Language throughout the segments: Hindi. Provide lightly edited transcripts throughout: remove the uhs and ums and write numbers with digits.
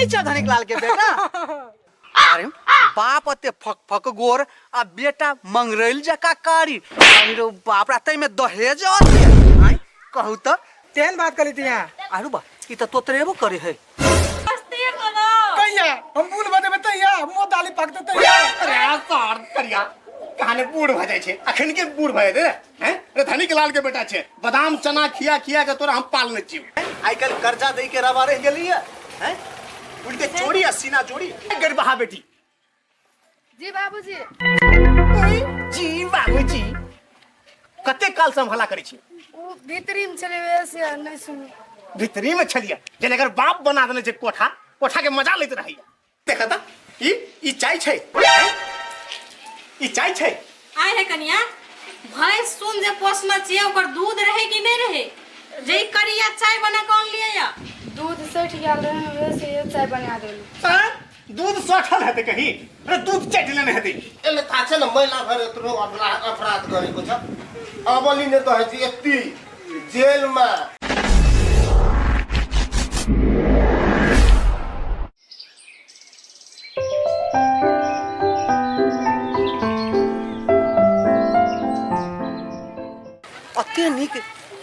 छा धनिक लाल के बेटा। अरे बाप अते फक फक गोर आ बेटा मंगरेल जका कारी। अरे बाप रे तई में दहेज आय कहू त तेन बात करी थी यहाँ। अरे बा ई त तोतरेबो करे है। कहिया हम बूढ़ बने तैया मुंह दाली पक दे तैया। अरे सार करिया कहाने बूढ़ भ जाय छे अखन के बूढ़ भए दे हैं रे धनिक लाल के बेटा छे बादाम चना खिया खिया के तोरा हम पालने छी आई कल कर्जा दे के रवा रह गेली है हैं उनके चोरी आ सीना जोड़ी गरबहा बेटी। जी बाबूजी। जी बाबूजी कते काल से हम हला करै छी वो भीतरी में चले वैसे नहीं सुनी। भीतरी में छलिया जेने अगर बाप बना देने छे कोठा कोठा के मजा लेत रहिया। देखा त ई चाय छै ई चाय छै आय है कनिया भैंस सुन जे पोसना चाहिए ओकर दूध रहे कि नहीं रहे जे करिया चाय बना कौन लिया या दूध सठ गया रहे वैसे ये चाय बना देलू। हां दूध सठल हेते कहीं अरे दूध चट लेने हेते एमे थाचे न महिला भर एतरो अपराध गरेको छ अबली ने त है यति जेल में अते निक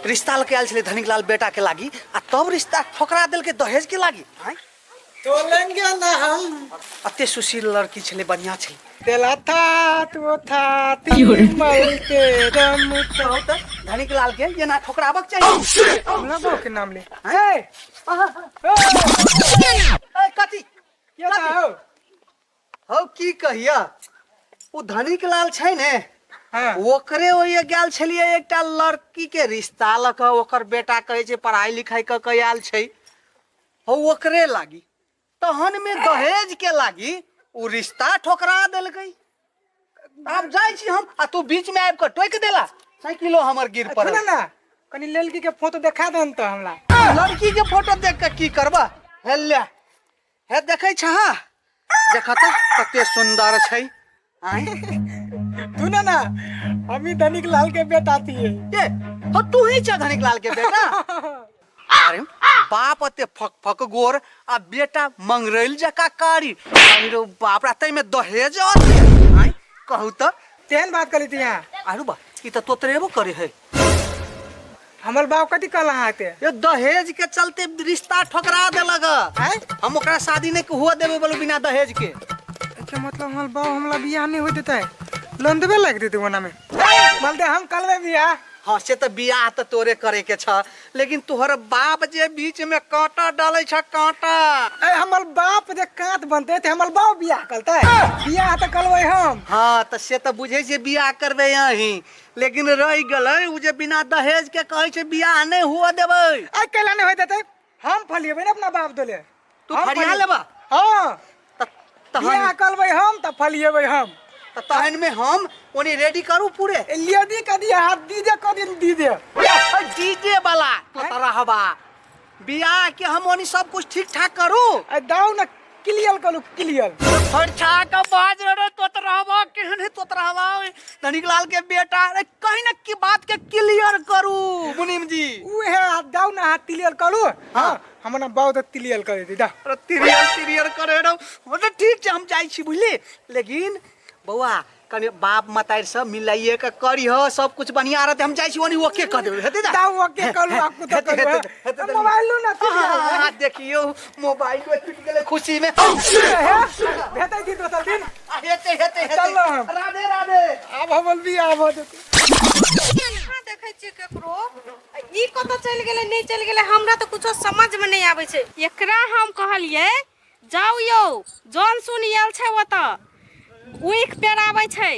रिश्ता लेके आयल छले धनिक लाल बेटा के लागी आ तब रिश्ता ठोकरा देल के दहेज के लागी हैं तो लेंगे ना हम। अते सुशील लड़की छले बढ़िया छले तेला था तो था तीन मई के दम कहू त धनिक लाल के ये ना ठोकराबक चाहिए। हमला बाबू के नाम ले। ए कथी ये हो हो की कहिया ओ धनिक लाल छै ने हां ओकरे ओए गेल छलिए एकटा लड़की के रिश्ता लक ओकर बेटा कहे छै पढ़ाई लिखाई क के आयल छै हो ओकरे लागी तहन में दहेज के लागी उ रिश्ता ठोकरा देलकै। अब जाय छी हम आ तू बीच में आब के टोक देला साइकिलो हमर गिर पड़ल। सुन ना कनी लड़की के फोटो दिखा दन त हमरा। लड़की के फोटो देख के की करबा हे ले हे देखै छहा देखत कते सुंदर छै आय तू ना हम ही धनिक लाल के बेटा थी। ये हो तू ही छ धनिक लाल के बेटा। अरे बाप अते फक फक गोर आ बेटा मंगरेल जका कारी। अरे बाप रे तई में दहेज आय कहू त तेन बात करी थी यहाँ। अरे बा ई त तोतरेबो करे है। हमर बाप कथी कहला हाते ये दहेज के चलते रिश्ता ठोकरा देलक हैं। हम ओकरा शादी नहीं हुआ देबे बोलो बिना दहेज के। अच्छा मतलब हमर बाप हमला बियाह नहीं हो देता है लंदबे लग देते वना में बोलते हम कल में बियाह। हाँ से तो बियाह तो तोरे करे के छ लेकिन तोहर बाप जे बीच में कांटा डाले छ कांटा। हमर बाप जे कांत बनते थे हमर बाप बियाह करता है बियाह तो करवे हम। हाँ तो से तो बुझे से बियाह करबे यही लेकिन रह गले उ जे बिना दहेज के कहे छै बियाह नहीं हुआ देबे। आई कैला नहीं हो देते हम फलिएबे ना अपना बाप दोले तू फरिया लेबा। हां तहन बियाह करवे हम त फलिएबे हम तहन में हम ओनी रेडी करू पूरे लियदी क दिया हाथ दीजे क दिन दीजे डीजे वाला तो तरहबा बियाह के हम ओनी सब कुछ ठीक ठाक करू दाऊ ना क्लियर करू क्लियर फरछा का बाज रे तो तरहबा केहन तो तरहबा धनिक लाल के बेटा रे कहीं ना की बात के क्लियर करू मुनीम जी। उ है दाऊ ना हाथ क्लियर करू। हां हमरा बहुत क्लियर करे दी दा क्लियर करे रो मतलब ठीक छै हम जाई छी बुझली लेकिन बौआ कने बाप मतार सब मिलाइए के करी हो सब कुछ बढ़िया रहते हम जाई छी ओनी ओके क देबे हेते दाऊ ओके करू आपको तो करू मोबाइल लो ना हां देखियो मोबाइल में टूट गेले खुशी में भेटै दी दोसर दिन हेते चलो राधे राधे अब हम भी आब देते हां देखै छी केकरो ई कत चल गेले नहीं चल गेले हमरा तो कुछो समझ में नहीं आबै छै। एकरा हम कहलिए जाऊ यो जॉन सुन आयल छै ओत उइक पेराबै छै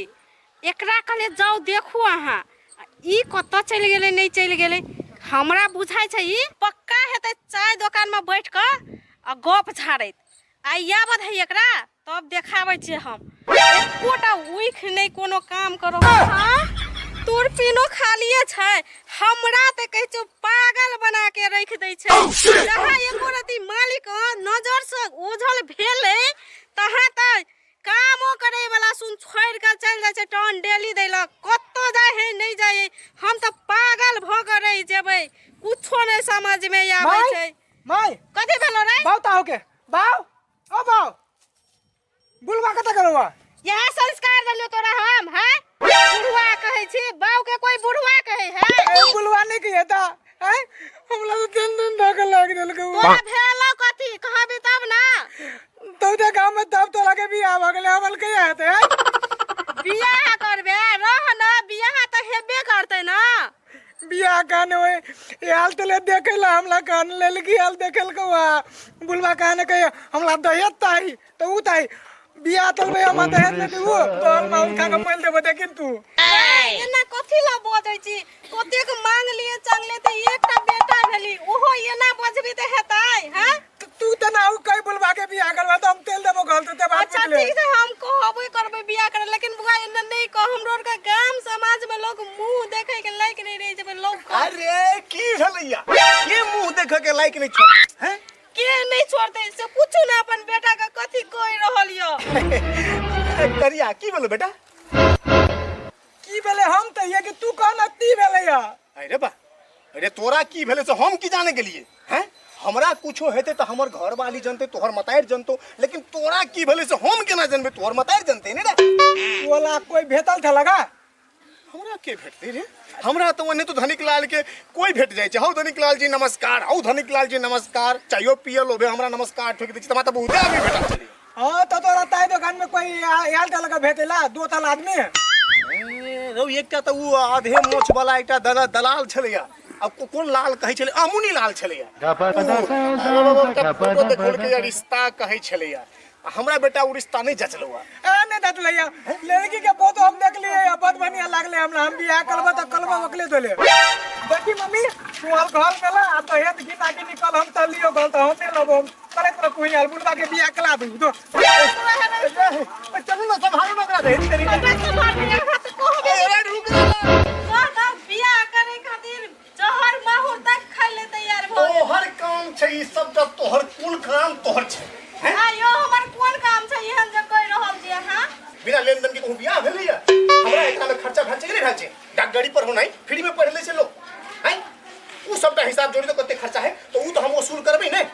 एकरा कहले जाऊ देखू अहाँ ई कत चल गेले नहीं चल गेले हमरा बुझाय छै ई पक्का हेतै चाय दुकान में बैठ के आ गप झाड़ैत आई आबद है एकरा तब देखाबै छै हम एकोटा उइक नहीं कोनो काम करो। हां तोर पिनो खालिए छै हमरा त कहै छ पागल बना के रख दै छै जहाँ एको रति मालिक नजर से ओझल भेले तहाँ त कामो करे वाला सुन छोड़ के चल जाय छै टन डेली दैला कत्तो जाय है नहीं जाय हम त पागल भ के रह जेबै कुछो नहीं समझ में आबै छै। माय कथि भेलो रे बाऊ ताऊ के बाऊ ओ बाऊ बुलवा कत करवा यह संस्कार दलियो तोरा हम हैं बुढ़वा कहै छी बाऊ के कोई बुढ़वा कहै है ए बुलवा नहीं किए ता हैं हमला तो दिन धक लाग देल के तोरा भेलो कथी कहबी तब ना तो दे गांव में तब तो लगे बियाह भ गेले हमल के आते बियाह करबे रह ना बियाह त हेबे करते ना बियाह काने होए ए हाल तो ले देखेला हमला कान ले लगी हाल देखेल को बुलवा काने के हमला दहेज ताई तो उ ताई बियाह तो बे हम दहेज ले देबो तो हम उनका के मोल देबो देखिन तू एना कथी ला बजै छी कतेक मांग लिए चांगले त एकटा बेटा भेली ओहो एना बजबी त हेतै हैं तू त ना उ कई बुलवा के बियाह करबा तो हम तेल देबो गल तो बात अच्छा ठीक है हम कहबे करबे बियाह करे लेकिन बुआ एना नहीं कह हमरो का गांव समाज में लोग मुंह देखे के लायक नहीं रह जब लोग अरे की भेलैया के मुंह देख के लायक नहीं छोड़ हैं के नहीं छोड़ते से पूछू ना अपन बेटा का कथी कह रहल यो करिया की भेलो बेटा की भेले हम त ये कि तू कहना ती भेले या अरे बा अरे तोरा की भेले से हम की जाने के लिए हैं हमरा कुछो हेते तो हमर घर वाली जनते तोहर मतायर जनतो लेकिन तोरा की भेले से हम केना जानबे तोहर मतायर जनते ने रे तोला कोई भेटल था लगा हमरा के भेटते रे हमरा तो ओने तो धनिक लाल के कोई भेट जाय छै हौ धनिक लाल जी नमस्कार हौ धनिक लाल जी नमस्कार चायो पियल होबे हमरा नमस्कार ठोक दै छी त माता बहुत आदमी भेटल छले हां तो तोरा ताई दुकान में कोई आयल था लगा भेटेला दो ताल आदमी रौ एकटा त उ आधे मोछ वाला एकटा दलाल छलैया अब कोन लाल कहै छले अमुनी लाल छलैया फोटो देखल के रिश्ता कहै छलैया हमरा बेटा उ रिश्ता नहीं जचलौआ ए नहीं दत लैया लड़की के फोटो हम देख लिए बहुत बढ़िया लागले हमरा हम बियाह करबो त कलबा ओकले दोले देखी मम्मी तू हाल घर मेला आ तो हेत गीता के निकल हम त लियो गल त हम नहीं लबो करे तो कोई हाल बुलवा के बियाह कला दू तो चलू ना संभालो ना करा दे तेरी अरे रुक ना बियाह करे खातिर जहर माहौर तक खाइ ले तैयार भ तोहर काम छै ई सब जब तोहर कुल काम तोहर छै आयो हमर कोन काम छै एहन जे कहि रहल छी हां बिना लेन देन के कहूं बियाह भेलैया हमरा एकरा में खर्चा भरचे नहीं रहल छै डाक गाड़ी पर होनाई फ्री में पढ़ ले छै लोग हैं उ सबटा हिसाब जोड़ी तो कते खर्चा है तो उ तो हम वसूल करबै नै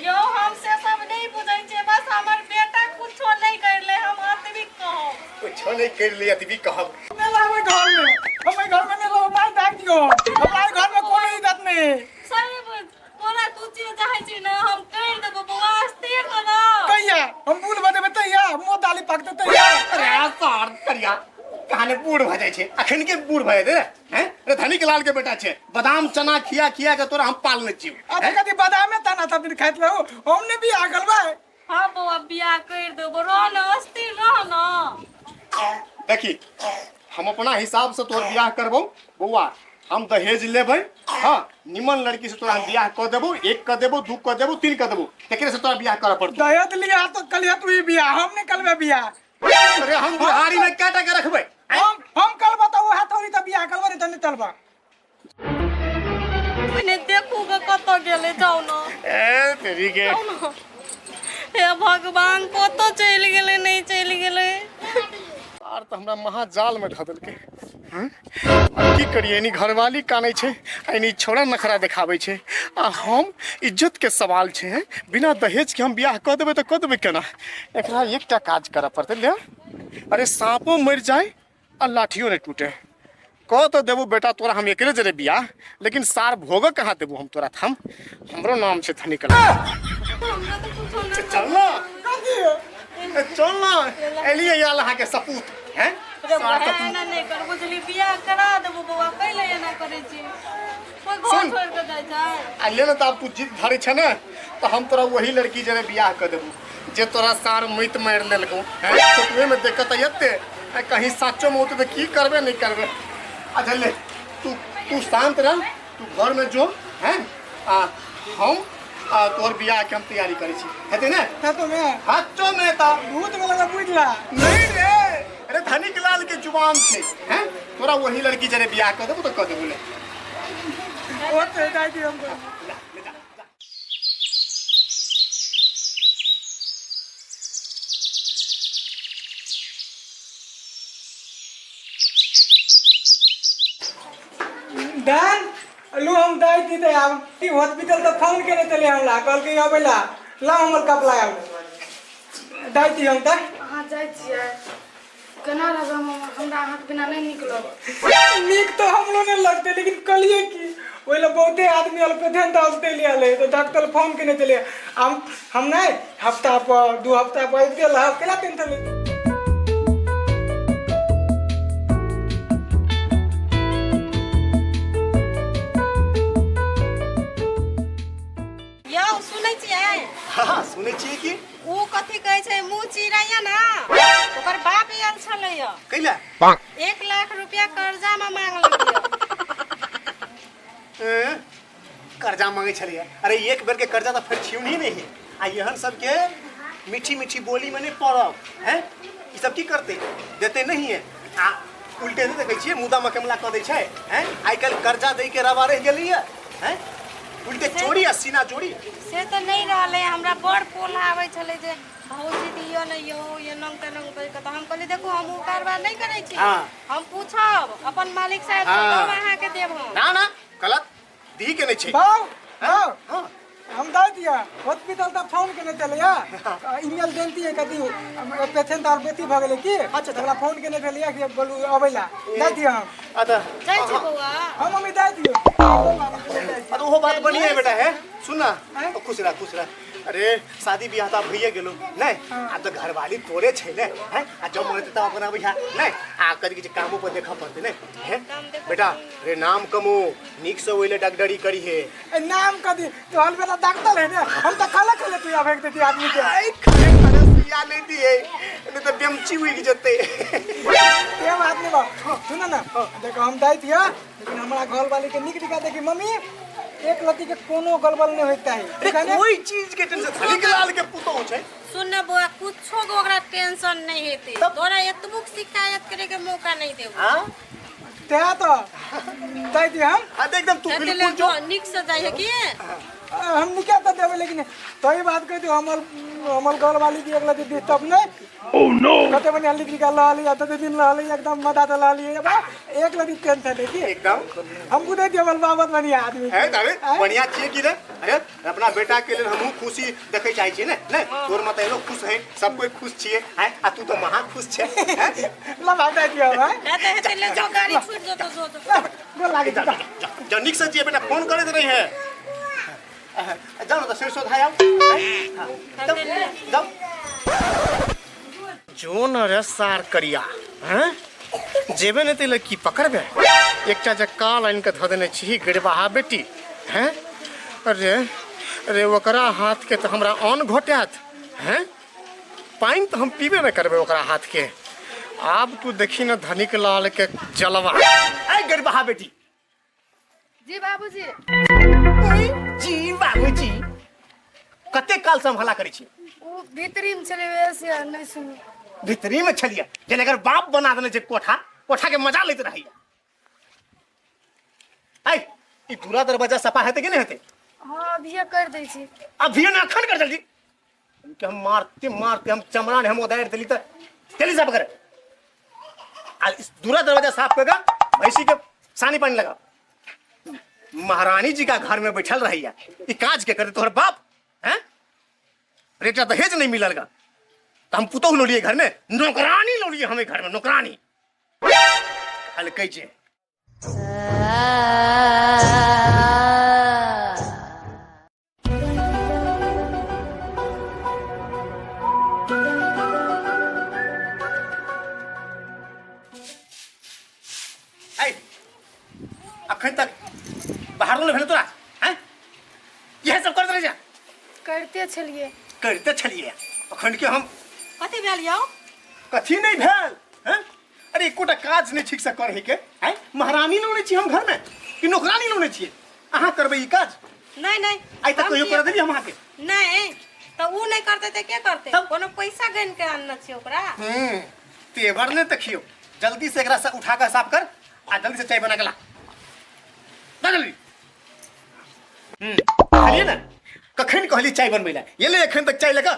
यो हम से सब नहीं बुझै छै बस हमर बेटा कुछो नहीं करले हम अतबी कहो कुछो नहीं कर लिया अतबी कहब मेला में घर में हमें घर में नहीं मार डाक दियो हमारे घर में कोई इज्जत नहीं सही तोरा तू चीज चाहे छी ना हम कर देबो बउआ स्थिर तो ना कहिया हम बुल बदे बतैया मो दाली पकते तैया अरे सार करिया कहाने बूढ़ भ जाय छै अखन के बूढ़ भ जाय हैं रे धनिक लाल के बेटा छै बादाम चना खिया खिया के तोरा हम पालने छी अब कदी बादाम में तना तब दिन खाइत रहो हमने भी आगल बा हां बउआ बियाह कर देबो रह ना स्थिर रह ना देखी हम अपना हिसाब से तोर बियाह करबो बउआ हम दहेज लेबै हां निमन लड़की से तोरा हम बियाह क देबो एक क देबो दू क देबो तीन क देबो एकरे से तोरा बियाह करे पड़तो दहेज लिया तो कलिया तू ही बियाह हम नहीं कलबे बियाह अरे हम बुहारी में क्या टका रखबै हम कल बताओ हाथ थोड़ी त बियाह करबो नहीं त नहीं चलबा मैंने देखू ग कत गेले जाऊ ना ए तेरी के हे भगवान कत चल गेले नहीं चल गेले आर तो हमरा महाजाल में ढ देलके की करिए नी घरवाली कानै छै एनी छोड़ा नखरा देखाबै छै आ हम इज्जत के सवाल छै बिना दहेज के हम बियाह क देबै त क देबै केना एकरा एकटा काज करऽ पड़तै ले अरे सांपो मर जाए आ लाठियो नहीं टूटे क तो देबो बेटा तोरा हम एकरे जरे बियाह लेकिन सार भोग कहाँ देबो हम तोरा हम हमरो नाम छै धनिक हमरा तो कुछो नहीं चल ना चल ना एलिए यार अहाँ के सपूत हैं सार तो ना नहीं कर बुझली बियाह करा देबो बउआ कैले एना करे छी कोई घर छोड़ के जाय छै आ ले ना त अब तू जिद धरे छ ना तो हम तोरा वही लड़की जरे बियाह क देबो जे तोरा सार मैत मार लेलको हैं फोटोए में देखत एते कहीं साचो में होते तो की करबे नहीं करबे अच्छा ले तू शांत रह तू घर में जो हैं हम तोर बियाह के हम तैयारी करै छी हेते ना तो मैं हाथों में ता भूत में लगा बुझला नहीं रे अरे धनिक लाल के जुबान छे हैं तोरा वही लड़की जरे बियाह क देबो तो क देबो ले ओते जाई दी हमको दान लो हम दाई दी ते अब हॉस्पिटल तो फोन करे तले हमला कल के आवेला ला हमर कपड़ा आउ दाइ दी हम त अहाँ जाइ छियै केना रहबै हमरा अहाँके बिना नहीं निकलब। नीक तो हमरो नहीं लगते लेकिन कलिए की ओइला बहुते आदमी अल पे ध्यान दास दे लिया ले तो डॉक्टर फोन केने चले हम नहीं हफ्ता पर 2 हफ्ता पर गेल ह केला टेंशन ले। यौ सुनै छियै हाँ सुनै छियै कि ऊ कथी कहै छै मुँह चिड़ैया ना ओकर बाप आयल छलैया कैला 1 लाख रुपया कर्जा में मांगलकै। कर्जा मांगे छलिए। अरे एक बेर के कर्जा तो फिर छिउन ही नहीं है। आ यहन सबके मीठी मीठी बोली में नहीं पड़ब हैं ई सब की करते देते नहीं है। आ उल्टे नहीं देखै छियै मुदा मकमला कऽ दै छै हैं। आइ काल्हि कर्जा दे के रवा रह गेली है हैं उल्टे चोरी आ सीना जोड़ी। से तो नहीं रहले हमरा बड़ पोला आबै छलै जे भौजी दियो न यो ये नंग के नंग कह के तो हम कहली देखो हम ऊ कारबार नहीं करै छी। हाँ। हम पूछब अपन मालिक साहब हाँ। से तब अहाँ के देब हम। ना ना गलत दी के नहीं छै। बाऊ हां हाँ हम दाइ दिया हॉस्पिटल त फोन केने चले या ईमेल देंती है कदी पेशेंट और बेटी भ गेले की अच्छा तकरा फोन केने चलिया कि बोलू अबैला दाइ दिया हम अदा जाइ छी बौआ हम मम्मी दाइ दियो अब वो बात बढ़िया है बेटा है सुनना हैं? खुश रह। अरे शादी ब्याह तो भइए गेलो नहीं आ तो घरवाली तोरे छै ने हैं आ जब मन त अपना बुझा नहीं आ कदी के कामो पर देखा पड़ते ने हैं बेटा रे नाम कमो निक से ओइले डगडरी करी है। ए नाम कदी तो हल बेटा डॉक्टर है ने हम त खाला खेले तू आबे देती आदमी के आई खरे खरे सुइया लेती है नहीं तो बेमची हुई जते ये बात नहीं बा सुन ना देखो हम दाइ दिया लेकिन हमरा घर वाली के निक दिखा देखी मम्मी एक लती के कोनो गलबल नहीं होता है कोई चीज के टेंशन खाली के लाल के पुतो छै। सुन न बौआ कुछो के ओकरा टेंशन नहीं हेते तोरा एतबुक शिकायत करे के मौका नहीं देबो। हां ते तो दाइ दिया हम आ देख एकदम तू एते बिल्कुल ले जो निक से जाय कि हम निका तो देवे लेकिन तो ही बात कहती हमर घर वाली की अगला दिन डिस्टर्ब नहीं ओह नो कते बने हल्दी की गल आली आते दिन लाली एकदम मदा तो लाली बा एक लगी टेंशन है कि एकदम हमको दे दिया बल बाबत बढ़िया आदमी है दावे बढ़िया छिए कि रे अरे अपना बेटा के लिए हमहु खुशी देखे चाहे छिए ने नहीं तोर मत एलो खुश है सब कोई खुश छिए हैं आ तू तो महा खुश छे हैं ला बात दिया है एते एते ले जो गाड़ी छूट जो तो गो लागे जा जनिक से जिए बेटा फोन करे रही है जाओ ना तो सिर सोधाय आओ जाओ जो न रे सार करिया हैं जेबे ने ते लड़की पकड़बे एकटा जे काल आइन के ध देने छी गड़बहा बेटी हैं अरे अरे ओकरा हाथ के तो हमरा अन घोटात हैं पाइन तो हम पीबे न करबे ओकरा हाथ के। अब तू देखी न धनिक लाल के जलवा आई गड़बहा बेटी जी बाबूजी जी बाबूजी कते काल से हम हला करै छी वो भीतरी में चले गए से नहीं सुनी। भीतरी में छलिया जेना अगर बाप बना देने छै कोठा कोठा के मजा लेते रहिया। आई ई दूरा दरवाजा सफा हेते कि नहीं हेते हाँ अभी कर दै छी। अभी ना अखन कर जल्दी कि हम मारते मारते हम चमड़ा ने हम उदार देली त जल्दी साफ कर आ इस दूरा दरवाजा साफ करगा भैंसी के सानी पानी लगा। महारानी जी का घर में बैठल रहिया ई काज के करे तोहर बाप हैं रेटा दहेज नहीं मिललगा तो हम पुतोह लो लिए घर में नौकरानी लो लिए हमें घर में नौकरानी हल कह जे अखन तक बाहर नहीं भेल तोरा हैं यह सब करते रह जा करते छलिए करते छलिए अखन के हम कथी भेल यौ कथी नहीं भेल हैं अरे एकोटा काज नहीं ठीक से करहे के हैं महारानी लोने छी हम घर में कि नौकरानी लोने छी अहाँ करबे ई काज नहीं नहीं आई तक कहियो कर देली हम अहाँ के नहीं तो वो नहीं करते थे क्या करते कोनो पैसा गन के आनना छी ओकरा। तेवर ने देखियो जल्दी से एकरा से उठा के साफ कर आ जल्दी से चाय बना के ला जल्दी खालिए ना कखन कहली चाय बनबैला ये ले एखन तक चाय लगा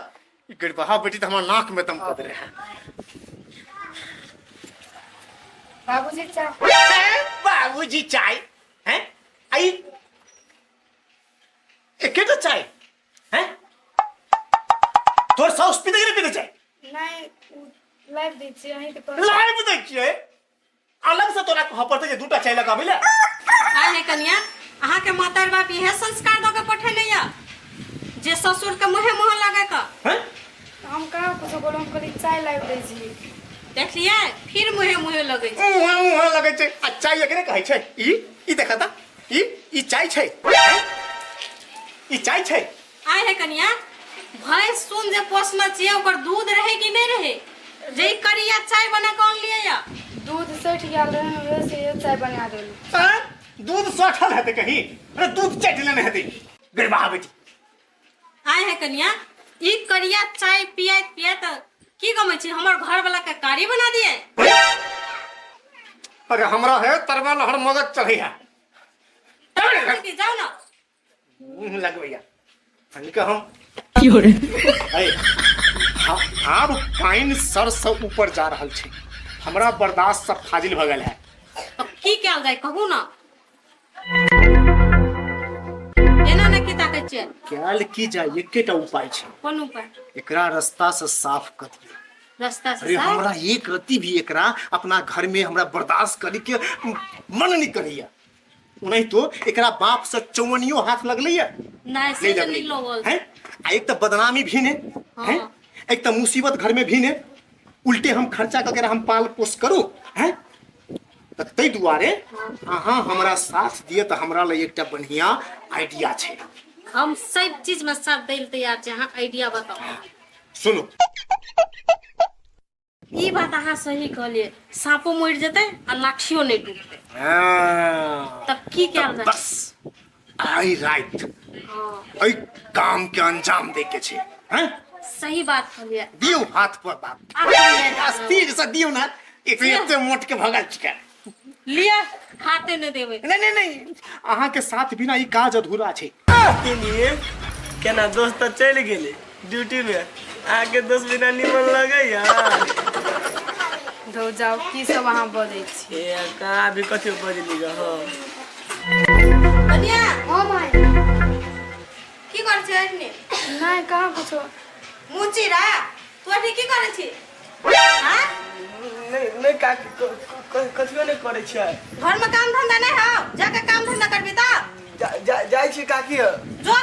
ई गड़बहा बेटी तो हमार नाक में दम कर दे रहे बाबूजी चाय बाबूजी चाय हैं आई एकेटा चाय हैं तोर साउस पीते कि नहीं पीते चाय नहीं लाइव दै छियै अहीं के पास लाइव दै छियै अलग से तोरा कह पड़तै जे दूटा चाय लगाबै ले आय है कनिया अहाँ के मातार बाप इहे संस्कार दऽ के पठेले या जे ससुर के मुहे मुह लगे का हैं हम कहाँ कुछ बोलो हम कहली चाय लाइव दै छियै देखलिए फिर मुहे मुहे लगे छै मुँह लगे छै आ चाय एकरे कहै छै ई देखा ता ई चाय छै हैं? ई चाय छै आय है कनिया भैंस सुन जे पोसना चाहिए ओकर दूध रहे कि नहीं रहे जे ई करिया चाय बना कौन लिए या दूध सठ गेल रहे वैसे ये चाय बना देलू हैं? दूध सठल हेतै कहीं अरे दूध चट लेने हेतै गरबा बेटी आय है कनिया ई करिया चाय पियत पियत की गमै छी हमर घर वाला के कारी बना दिए अरे हमरा है तरवा लहर मगज चढ़ै है कि जाओ ना मुँह लगबैया इनका हम अरे आब पाइन सर से ऊपर जा रहल छै हमरा बर्दाश्त सब फाजिल भ गेल है अब की कयल जाय कहू ना एना ने की ताकै छियै कैल की जाय एकेटा उपाय छै कोन उपाय एकरा रास्ता से साफ कर दियो रास्ता से अरे साफ? हमरा एक रत्ती भी एकरा अपना घर में हमरा बर्दाश्त करी के मन नहीं करैया नहीं तो एकरा बाप से चौवनियो हाथ लगलैया नहीं से जल्दी लोगल हैं आ एक तो बदनामी भी ने हैं एक तो मुसीबत घर में भी ने उल्टे हम खर्चा करके हम पाल पोस करू हैं तो तै दुआरे अहाँ हमरा साथ दिए तो हमरा लिए एकटा बढ़िया आइडिया छै हम सब चीज में साथ दै ले तैयार छै अहाँ आइडिया बताओ सुनो ई बात अहाँ सही कहलिए साँपो मरि जेतै आ लाठियो नहीं टूटतै तब की कयल जाय बस आई राइट आई काम के अंजाम दे के छै हैं सही बात कहलिए दियो हाथ पर बात आप अस्थिर से दियो ना एते मोट के भगल छिकै लिया हाथे न देबै नहीं नहीं नहीं अहाँ के साथ बिना ई काज अधूरा छै के लिए केना दोस्त तो चल गेले ड्यूटी में आके दोस्त बिना निमन लगे यार धो जाओ की सब अहाँ बजै छी ए कहाँ भी कथी बजली ग हो कनिया हां भाई की कर छै ने नहीं कहाँ कुछो मुचिरा तू अभी की करे छी हां नहीं नहीं का कथियो नहीं करे छै घर में काम धंधा नहीं है जाके काम धंधा करबी त जाय छी काकी जो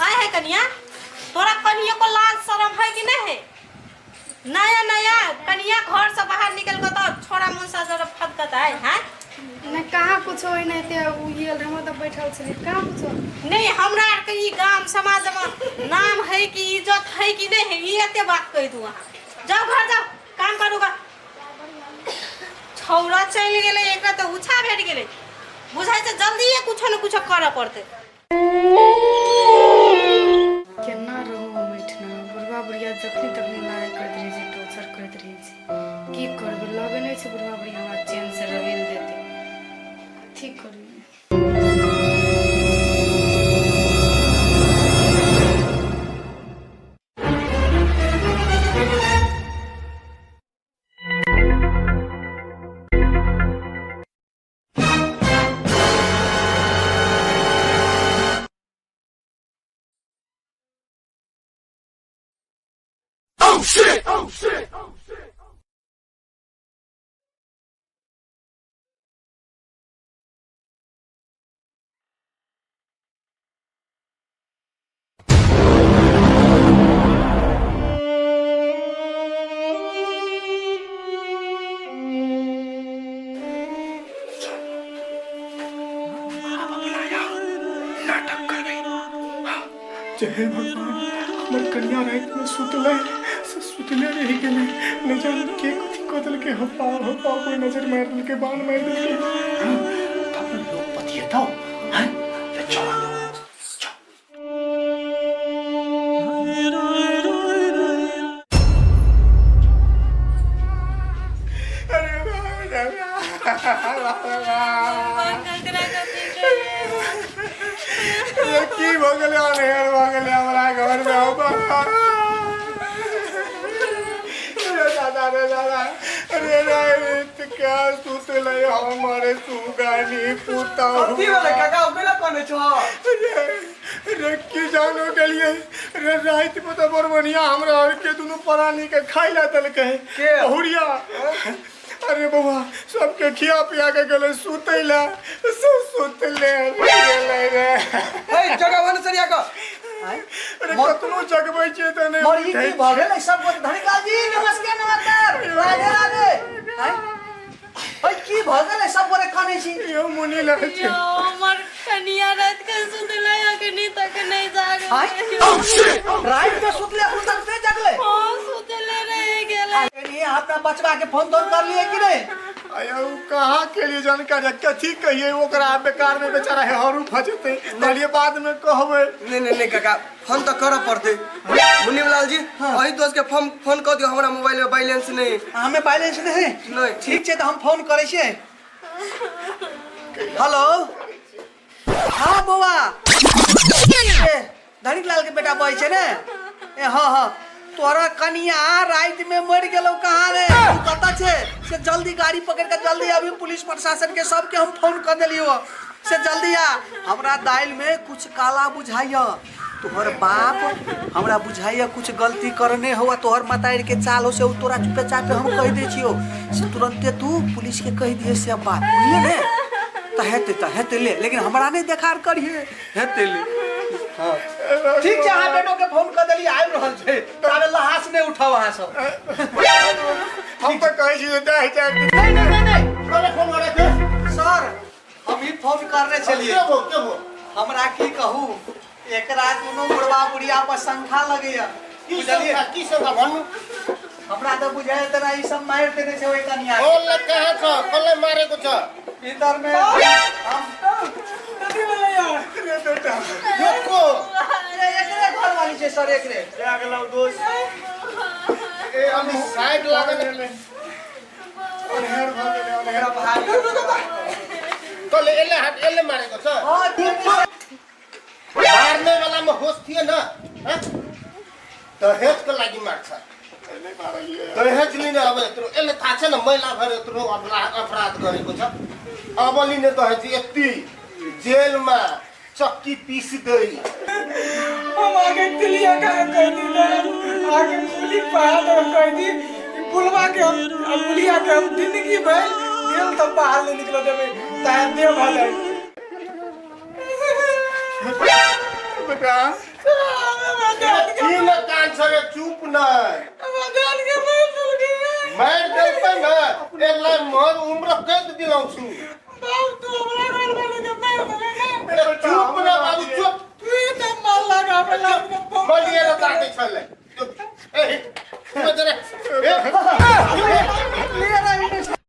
आए है कनिया तोरा कनिया को लाज शरम है कि नहीं है नया नया कनिया घर से बाहर निकल गो तो छोरा मुंह से जरा फदकत है हैं नहीं कहाँ कुछो नहीं ते उ गेल हम तो बैठल छली कहाँ कुछो नहीं हमरा आर के ई गांव समाज में नाम है कि इज्जत है कि नहीं है ये एते बात कह दू अहाँ जाओ घर जाओ काम करूगा छौरा चल गेले एक तो उछा भेट गेले बुझाइ छै जल्दी कुछो न कुछो करऽ पड़ते केना रहू हम एठना बुढ़वा बुढ़िया जखनी तखनी लड़ाई करैत रहे छै टॉर्चर करैत रहे छै की करबै लगे नहीं छै बुढ़वा बुढ़िया हमरा चैन से रहे ले देते कथी करबै जय भगवान हमर कन्या रात में सुतले रह गेले न जाने के कथी क देलके हप्पा कोई नजर मार देलके बाण मार देलके अपन लोग पतिए तो हैं ले चलो की भगले अनहेर भगले हमरा घर में दादा रे दादा अरे रे क्या सुतले हमारे सुगानी पुता अथी वाला काका ओकरा कोने छो रे की जानो के लिए रे रात में तो बड़ बढ़िया हमरा और के दोनों प्राणी के खाइला दल के बहुरिया अरे बाबा सबके खिया पिया के गले सुतैला सब सुतले रे ए जगह वन सरिया का अरे कतनो जगबै छै त नहीं मर ई की भ गेलै सब धनिकाल जी नमस्कार नमस्कार राधे राधे हैं ओए की भ गेलै सब बरे कानै छी यो मुनि लगे छै हमर कनिया रात के सुतले अखनी तक नहीं जाग हैं रात के सुतले अखन तक नहीं जगले सुतले रह गेले नहीं अपना बचवा के फोन तोन कर लिए कि नहीं आयो कहाँ के लिए जानकारी कथी कहिए ओकरा बेकार में बेचारा है हरू फजते कहलिए बाद में कहबै नहीं काका फोन तो करऽ पड़ते मुनीलाल जी वही दोस्त के फोन कर दियो हमरा मोबाइल में बैलेंस नहीं हमें बैलेंस नहीं नहीं ठीक छै तो हम फोन करै छियै हेलो हाँ बौआ धनिक लाल के बेटा बहै छै ने ए हाँ हाँ तोरा कनिया रात में मर गेलो कहाँ रे तू कतऽ छै से जल्दी गाड़ी पकड़ के जल्दी अभी पुलिस प्रशासन के सबके हम फोन कर देलियो से जल्दी आ हमरा दाल में कुछ काला बुझाइया तोहर बाप हमरा बुझाइया कुछ गलती करने हुआ तोहर मतार के चाल हो से तोरा चुपे चापे हम कह दे छियो से तुरंते तू पुलिस के कह दिए से बात बुझले ने त हेते ले लेकिन हमरा नहीं देखार करिए हेते ले हां ठीक छै हां बेटो के फोन कर देली आइ रहल छै ताबे लहास नहीं उठाओ हां सब हम तो कहै छी दे चार दिन नहीं कौन फोन करे थे सर हम ही फोन करने चलिए क्या वो हमरा की कहू एकरा दोनों बुढ़वा बुढ़िया पर संखा लगैया बुझलिए की सब भन हमरा तो बुझाए तेरा ई सब मार देने छै ओइ कनिया बोल लग कहे छ कल मारे को छ इधर में हम कथी बोले यार रे बेटा रुको एकरे घर वाली छै सर एकरे जा गेलौ दोस्त ए हम साइड लागल अनहेर भ गेलै अनहेर भाई कल एले मारे को छ हां ठीक छै मारने वाला में होश थिए ना हैं दहेज के लागि मारछ नहीं मारलिए दहेज लिने अब यत्रो एले थाहा छ न महिला भएर यत्रो अपराध गरेको छ अब लिने दहेज यति जेलमा चक्की पीस गई हम आगे तिलिया का कह दी आगे पुली पहाड़ कह दी बुलवा के हम बुलिया के हम जिंदगी भर दिल तो बाहर नहीं निकल देवे तार दे भाले बेटा तीन कान सरे चुप न मार दे पे न एला मोर उम्र कैद दिलाउँछु